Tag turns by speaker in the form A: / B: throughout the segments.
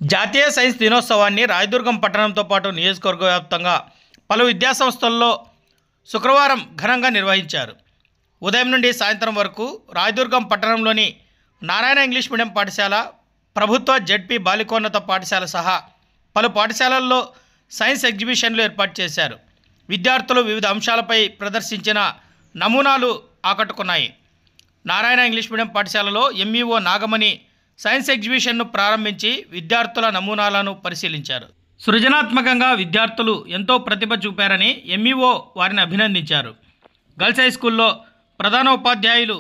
A: జాతీయ సైన్స్ దినోత్సవాన్ని రాయదుర్గం పట్టణంతో పాటు నియోజకవర్గ వ్యాప్తంగా పలు విద్యాసంస్థల్లో శుక్రవారం ఘనంగా నిర్వహించారు. ఉదయం నుండి సాయంత్రం వరకు రాయదుర్గం పట్టణంలోని నారాయణ ఇంగ్లీష్ మీడియం పాఠశాల, ప్రభుత్వ జెడ్పీ బాలికోన్నత పాఠశాల సహా పలు పాఠశాలల్లో సైన్స్ ఎగ్జిబిషన్లు ఏర్పాటు చేశారు. విద్యార్థులు వివిధ అంశాలపై ప్రదర్శించిన నమూనాలు ఆకట్టుకున్నాయి. నారాయణ ఇంగ్లీష్ మీడియం పాఠశాలలో ఎంఈఓ నాగమణి సైన్స్ ఎగ్జిబిషన్ను ప్రారంభించి విద్యార్థుల నమూనాలను పరిశీలించారు. సృజనాత్మకంగా విద్యార్థులు ఎంతో ప్రతిభ చూపారని ఎంఈఓ వారిని అభినందించారు. గర్ల్స్ హై స్కూల్లో ప్రధానోపాధ్యాయులు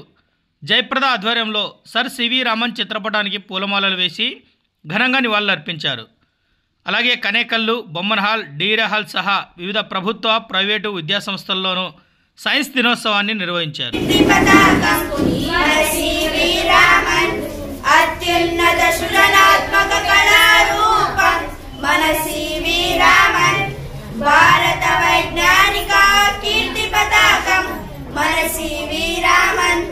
A: జయప్రద ఆధ్వర్యంలో సర్ సివి రామన్ చిత్రపటానికి పూలమాలలు వేసి ఘనంగా నివాళులర్పించారు. అలాగే Kanekal, Bomman hall, Deere hall సహా వివిధ ప్రభుత్వ, ప్రైవేటు విద్యాసంస్థల్లోనూ సైన్స్ దినోత్సవాన్ని నిర్వహించారు.
B: అత్యున్నత సృజనాత్మక కళారూపం మన సివి రామన్, భారత వైజ్ఞానిక కీర్తి పతాకం మన CV Raman.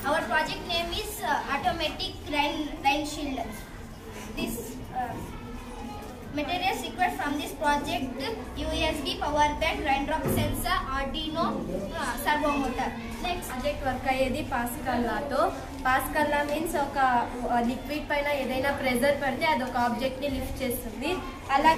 B: Our project name is automatic rain shield. This materials required from this project: USB power bank, raindrop sensor, Arduino, servo motor.
C: Next project work అయ్యేది పాస్కల్ లాతో. పాస్కల్ లా మీన్స్ ఒక లిక్విడ్ పైన ఏదైనా ప్రెజర్ పడితే అది ఒక ఆబ్జెక్ట్ ని lift చేస్తుంది. అలా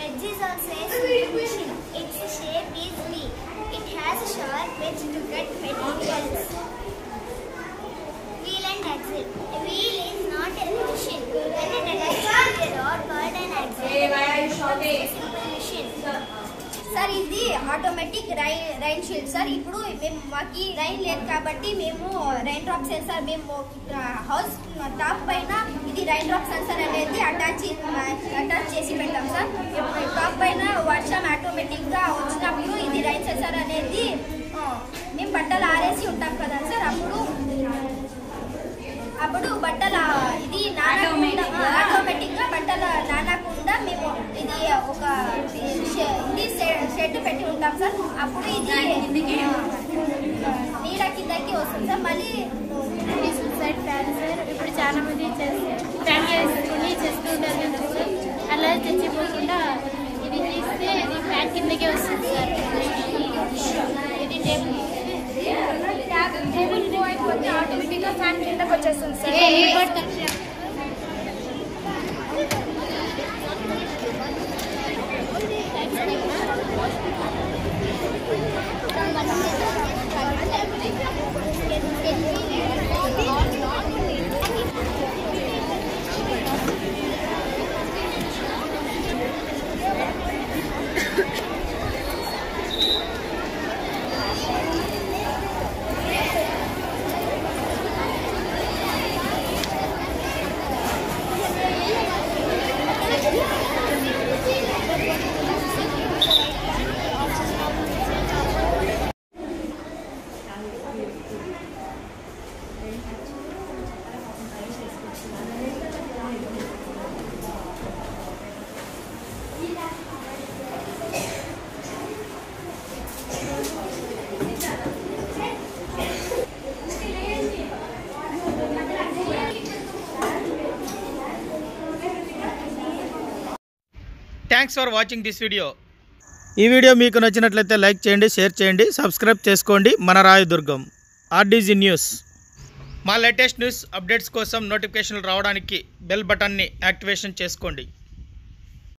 B: wedge is also a simple machine. Its shape is V. It has a sharp edge to cut materials. Wheel and axle. A wheel is not a machine. When it attaches to a rod called an axle, it becomes a simple machine. Sir ఇది automatic rain shield sir. ఇప్పుడు మేము మాకు rain లేదు కాబట్టి మేము rain drop censor మేము house top పైన ఇది రైన్ డ్రాప్ సెన్సార్ అనేది అటాచ్ చేసి పెట్టాం సార్. టాప్ పైన వర్షం ఆటోమేటిక్గా వచ్చినప్పుడు ఇది రైన్ సెన్సార్ అనేది మేము బట్టలు ఆరేసి ఉంటాం కదా సార్, అప్పుడు బట్టలు ఇది ఆటోమేటిక్గా బట్టలు నానకుండా మేము ఇది ఒక షెడ్ పెట్టి ఉంటాం సార్. అప్పుడు ఇది నీడ కిందకి వస్తుంది సార్. మళ్ళీ
C: సూసైడ్ ఫ్యాన్ సార్. ఇప్పుడు చాలా మంది ఫ్యాన్ చేసుకుని చేస్తూ ఉంటారు కదా సార్. అలా తెచ్చిపోకుండా ఇది తీస్తే ఇది ఫ్యాన్ కిందకే వస్తుంది సార్. ఇది టేబుల్ అయిపోతే ఆటోమేటిక్గా ఫ్యాన్ కిందకి వచ్చేస్తుంది sir.
B: Thank you.
A: Thanks for watching this video. ఈ వీడియో మీకు నచ్చినట్లయితే లైక్ చేయండి, షేర్ చేయండి, సబ్స్క్రైబ్ చేసుకోండి. మన రాయదుర్గం ఆర్డీజీ న్యూస్. మా లేటెస్ట్ న్యూస్ అప్డేట్స్ కోసం నోటిఫికేషన్లు రావడానికి బెల్ బటన్ని యాక్టివేషన్ చేసుకోండి.